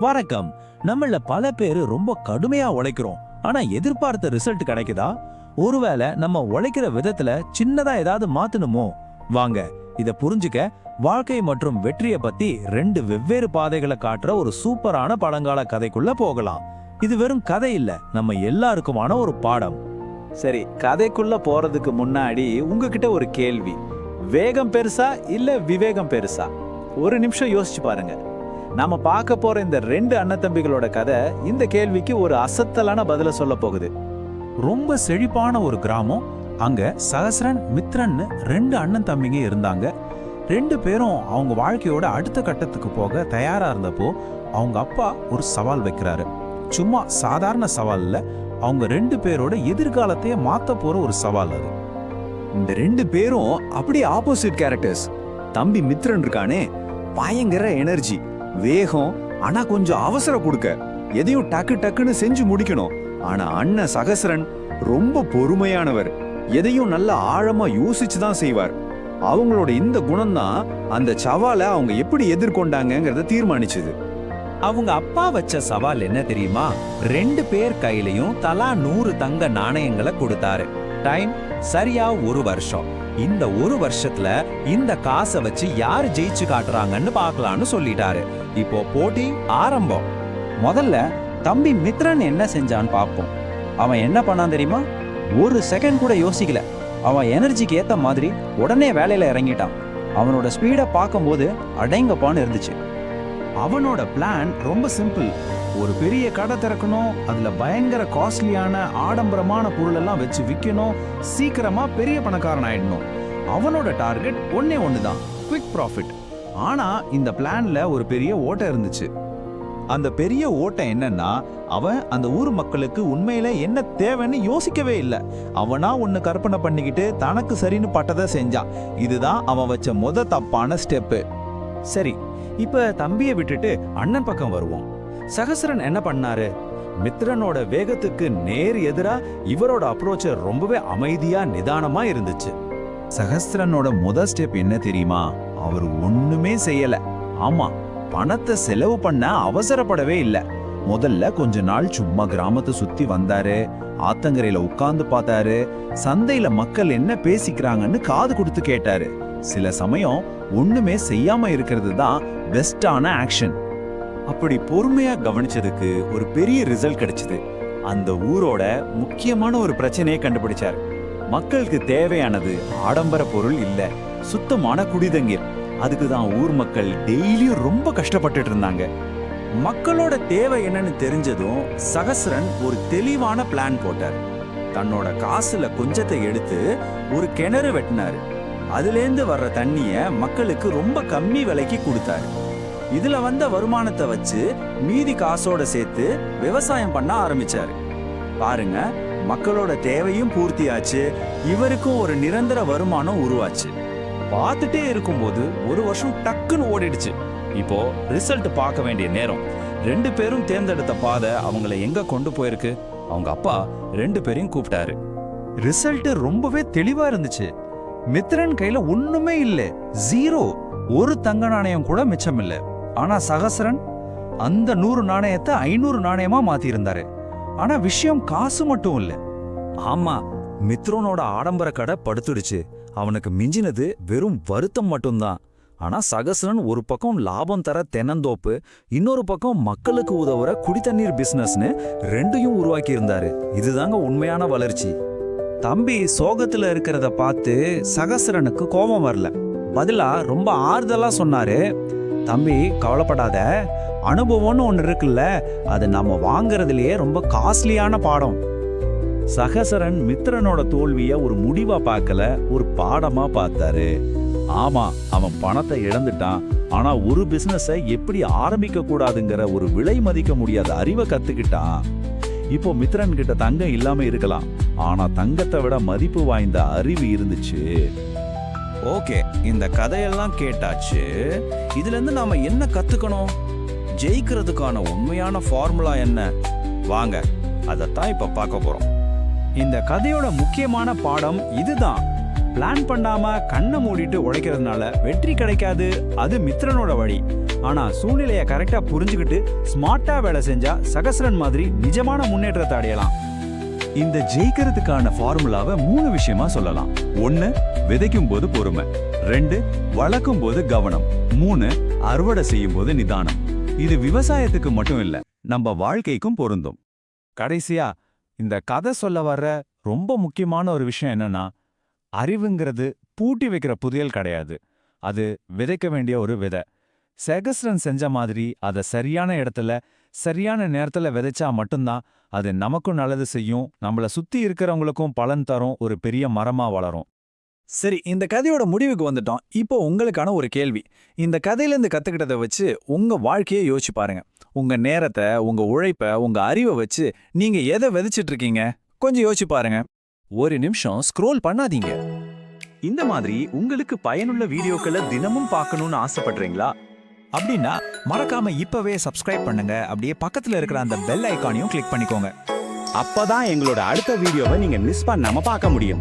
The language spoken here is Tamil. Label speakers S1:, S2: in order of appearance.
S1: வணக்கம். நம்மள பல பேரு ரொம்ப கடுமையா உழைக்கிறோம், ஆனா எதிர்பார்த்த ரிசல்ட் கிடைக்குதா? ஒருவேளை நம்ம உழைக்கிற விதத்துல சின்னதா ஏதாவது மாத்தணுமோ? வாங்க இத புரிஞ்சுக்க வாழ்க்கை மற்றும் வெற்றியை பத்தி ரெண்டு வெவ்வேறு பாதைகளை காட்டுற ஒரு சூப்பரான பழங்கால கதைக்குள்ள போகலாம். இது வெறும் கதை இல்ல, நம்ம எல்லாருக்குமான ஒரு பாடம்.
S2: சரி, கதைக்குள்ள போறதுக்கு முன்னாடி உங்ககிட்ட ஒரு கேள்வி. வேகம் பெருசா இல்ல விவேகம் பெருசா? ஒரு நிமிஷம் யோசிச்சு பாருங்க. நாம பார்க்க போற இந்த ரெண்டு அண்ணன் தம்பிகளோட கதை இந்த கேள்விக்கு ஒரு அசத்தலான பதில சொல்ல போகுது.
S3: ரொம்ப செழிப்பான ஒரு கிராமம். அங்க சகஸ்ரன், மித்ரன்னு ரெண்டு அண்ணன் தம்பிங்க இருந்தாங்க. ரெண்டு பேரும் அவங்க வாழ்க்கையோட அடுத்த கட்டத்துக்கு போக தயாரா இருந்தப்போ அவங்க அப்பா ஒரு சவால் வைக்கிறாரு. சும்மா சாதாரண சவால் இல்ல, அவங்க ரெண்டு பேரோட எதிர்காலத்தையே மாத்த போற ஒரு சவால் அது.
S4: இந்த ரெண்டு பேரும் அப்படியே ஆப்போசிட் கேரக்டர்ஸ். தம்பி மித்ரன் இருக்கானே, பயங்கர எனர்ஜி, வேகம், ஆனா கொஞ்சம் அவசரம் கொடுக்க, எதையும் டக்கு டக்குன்னு செஞ்சு முடிக்கணும். ஆனா அண்ணன் சகஸ்ரன் ரொம்ப பொறுமையானவர், எதையும் நல்ல ஆழமா யோசிச்சு தான் செய்வார். அவங்களோட இந்த குணம் தான் அந்த சவாலை அவங்க எப்படி எதிர்கொண்டாங்கங்கறத தீர்மானிச்சது.
S1: அவங்க அப்பா வச்ச சவால் என்ன தெரியுமா? ரெண்டு பேர் கையிலையும் தலா 100 தங்க நாணயங்களை கொடுத்தாரு. டைம் சரியா 1 வருஷம். இந்த 1 வருஷத்துல இந்த காசை வச்சு யாரு ஜெயிச்சு காட்டுறாங்கன்னு பார்க்கலாம்னு சொல்லிட்டாரு. இப்போ போட்டி ஆரம்பம்.
S2: முதல்ல தம்பி மித்ரன் என்ன செஞ்சான்னு பார்ப்போம். அவன் என்ன பண்ணான் தெரியுமா? ஒரு செகண்ட் கூட யோசிக்கல. அவன் எனர்ஜிக்கு ஏத்த மாதிரி உடனே வேலையில இறங்கிட்டான். அவனோட ஸ்பீடை பார்க்கும்போது அடங்கப்பான்னு இருந்துச்சு.
S3: அவனோட பிளான் ரொம்ப சிம்பிள். ஒரு பெரிய கடை திறக்கணும், அதுல பயங்கர காஸ்ட்லியான ஆடம்பரமான பொருள் எல்லாம் வச்சு விற்கணும், சீக்கிரமா பெரிய பணக்காரன் ஆயிடணும். அவனோட டார்கெட் ஒன்னே ஒண்ணுதான், குவிக் ப்ராஃபிட். ஆனா இந்த பிளான்ல ஒரு பெரிய ஓட்டை இருந்துச்சு.
S1: அந்த பெரிய ஓட்டம் என்னன்னா, அவன் அந்த ஊர் மக்களுக்கு உண்மையில என்ன தேவைன்னு யோசிக்கவே இல்லை. அவனா ஒன்னு கற்பனை பண்ணிக்கிட்டு தனக்கு சரின்னு பட்டதை செஞ்சான். இதுதான் அவன் வச்ச தப்பான ஸ்டெப்பு.
S2: சரி, இப்ப தம்பியை விட்டுட்டு அண்ணன் பக்கம் வருவோம். சகஸ்ரன் என்ன பண்ணாரு? மித்ரனோட வேகத்துக்கு நேர் எதிரா இவரோட அப்ரோச் ரொம்பவே அமைதியா நிதானமா இருந்துச்சு.
S3: சகஸ்ரனோட ஸ்டெப் என்ன தெரியுமா? அவர் ஒண்ணுமே செய்யல. ஆமா, பணத்தை செலவு பண்ண அவசரப்படவே இல்ல. முதல்ல கொஞ்ச நாள் சும்மா கிராமத்தை சுத்தி வந்தாரு, ஆத்தங்கரையில உட்கார்ந்து பார்த்தாரு, சந்தையில மக்கள் என்ன பேசிக்கிறாங்கன்னு காது கொடுத்து கேட்டாரு. சில சமயம் ஒண்ணுமே செய்யாம இருக்கிறது தான் பெஸ்டான ஆக்ஷன்.
S4: அப்படி பொறுமையா கவனிச்சதுக்கு ஒரு பெரிய ரிசல்ட் கிடைச்சது. அந்த ஊரோட முக்கியமான ஒரு பிரச்சனையை கண்டுபிடிச்சார். மக்களுக்கு தேவையானது ஆடம்பர பொருள் இல்ல, சுத்தமான குடிதண்ணீர். அதுக்கு தான் ஊர் மக்கள் டெய்லியும் ரொம்ப கஷ்டப்பட்டுட்டு இருந்தாங்க.
S1: மக்களோட தேவை என்னன்னு தெரிஞ்சதும் சகஸ்ரன் ஒரு தெளிவான பிளான் போட்டார். தன்னோட காசுல கொஞ்சத்தை எடுத்து ஒரு கிணறு வெட்டினாரு. அதுலேருந்து வர்ற தண்ணிய மக்களுக்கு ரொம்ப கம்மி விலைக்கு கொடுத்தாரு. இதுல வந்த வருமானத்தை வச்சு மீதி காசோட சேர்த்து விவசாயம் பண்ண ஆரம்பிச்சாரு. பாருங்க, மக்களோட தேவையும் பூர்த்தியாச்சு, இவருக்கும் ஒரு நிரந்தர வருமானம் உருவாச்சு. பார்த்துட்டே இருக்கும்போது 1 வருஷம் டக்குன்னு ஓடிடுச்சு. இப்போ ரிசல்ட் பார்க்க வேண்டிய நேரம். ரெண்டு பேரும் தேர்ந்தெடுத்த பாதை அவங்கள எங்க கொண்டு போயிருக்கு? அவங்க அப்பா ரெண்டு பேரையும் கூப்பிட்டாரு.
S2: ரிசல்ட் ரொம்பவே தெளிவா இருந்துச்சு. மித்ரன் கையில ஒண்ணுமே இல்ல, 0. ஒரு தங்க நாணயம் கூட மிச்சம் இல்ல. ஆனா சகஸ்ரன் அந்த 100 நாணயத்தை 500 நாணயமா மாத்தி இருந்தாரு. ஆனா விஷயம் காசு மட்டும் இல்ல.
S1: ஆமா, மித்ரனோட ஆடம்பர கடை படுத்துடுச்சு. அவனுக்கு மிஞ்சினது வெறும் வருத்தம் மட்டும்தான். ஆனா சகஸ்ரன் ஒரு பக்கம் லாபம் தர தென்னந்தோப்பு, இன்னொரு பக்கம் மக்களுக்கு உதவுற குடித்தண்ணீர் பிசினஸ்னு ரெண்டையும் உருவாக்கி இருந்தாரு. இதுதாங்க உண்மையான வளர்ச்சி.
S2: தம்பி சோகத்துல இருக்கிறத பார்த்து சகஸ்ரனுக்கு கோபம் வரல. பதிலா ரொம்ப ஆறுதலா சொன்னாரு, தம்பி கவலைப்படாத, அனுபவம்னு ஒன்று இருக்குல்ல, அது நம்ம வாங்குறதுலயே ரொம்ப காஸ்ட்லியான பாடம்.
S1: சகஸ்ரன் மித்ரனோட தோல்விய ஒரு முடிவா பார்க்கல, ஒரு பாடமா பார்த்தாரு. ஆமா, அவன் பணத்தை இழந்துட்டான், ஆனா ஒரு பிசினஸை எப்படி ஆரம்பிக்க கூடாதுங்கிற ஒரு விலை மதிக்க முடியாத அறிவை கத்துக்கிட்டான். இப்போ மித்ரன் கிட்ட தங்கம் இல்லாம இருக்கலாம், ஆனா தங்கத்தை விட மதிப்பு வாய்ந்த அறிவு இருந்துச்சு. ஓகே, இந்த கதையெல்லாம் கேட்டாச்சு. இதுல இருந்து நாம என்ன கத்துக்கணும்? ஜெயிக்கிறதுக்கான உண்மையான ஃபார்முலா என்ன? வாங்க அதைத்தான் இப்ப பார்க்க போறோம்.
S2: இந்த கதையோட முக்கியமான பாடம் இதுதான். பிளான் பண்ணாம கண்ணை மூடிட்டு உழைக்கிறதுனால வெற்றி கிடைக்காது. அது மித்ரனோட வழி.
S1: ஆனா சூழ்நிலையை கரெக்டா புரிஞ்சுக்கிட்டு ஸ்மார்ட்டா வேலை செஞ்சா சகஸ்ரன் மாதிரி நிஜமான முன்னேற்றத்தை அடையலாம்.
S4: இந்த ஜெயிக்கிறதுக்கான ஃபார்முலாவை 3 விஷயமா சொல்லலாம். 1 விதைக்கும் போது பொறுமை, 2 வளர்க்கும் போது கவனம், 3 அறுவடை செய்யும் போது நிதானம். இது விவசாயத்துக்கு மட்டும் இல்ல, நம்ம வாழ்க்கைக்கும் பொருந்தும்.
S1: கடைசியா இந்த கதை சொல்ல வர்ற ரொம்ப முக்கியமான ஒரு விஷயம் என்னன்னா, அறிவுங்கிறது பூட்டி வைக்கிற புதையல் கிடையாது. அது விதைக்க வேண்டிய ஒரு விதை. சகஸ்ரன் செஞ்ச மாதிரி அதை சரியான இடத்துல சரியான நேரத்துல விதைச்சா மட்டும்தான் அது நமக்கும் நல்லது செய்யும், நம்மள சுத்தி இருக்கிறவங்களுக்கும் பலன் தரும், ஒரு பெரிய மரமா வளரும். சரி, இந்த கதையோட முடிவுக்கு வந்துட்டோம். இப்போ உங்களுக்கான ஒரு கேள்வி. இந்த கதையிலேருந்து கத்துக்கிட்டதை வச்சு உங்க வாழ்க்கையை யோசிச்சு பாருங்க. உங்க நேரத்தை, உங்க உழைப்பை, உங்க அறிவை வச்சு நீங்க எதை விதைச்சிட்டு இருக்கீங்க? கொஞ்சம் யோசிச்சு பாருங்க. ஒரு நிமிஷம் ஸ்க்ரோல் பண்ணாதீங்க. இந்த மாதிரி உங்களுக்கு பயனுள்ள வீடியோக்களை தினமும் பார்க்கணும்னு ஆசைப்படுறீங்களா? அப்படின்னா மறக்காம இப்பவே சப்ஸ்கிரைப் பண்ணுங்க. அப்படியே பக்கத்துல இருக்கிற அந்த பெல் ஐகானையும் கிளிக் பண்ணிக்கோங்க. அப்பதான் எங்களோட அடுத்த வீடியோவை நீங்க மிஸ் பண்ணாம பார்க்க முடியும்.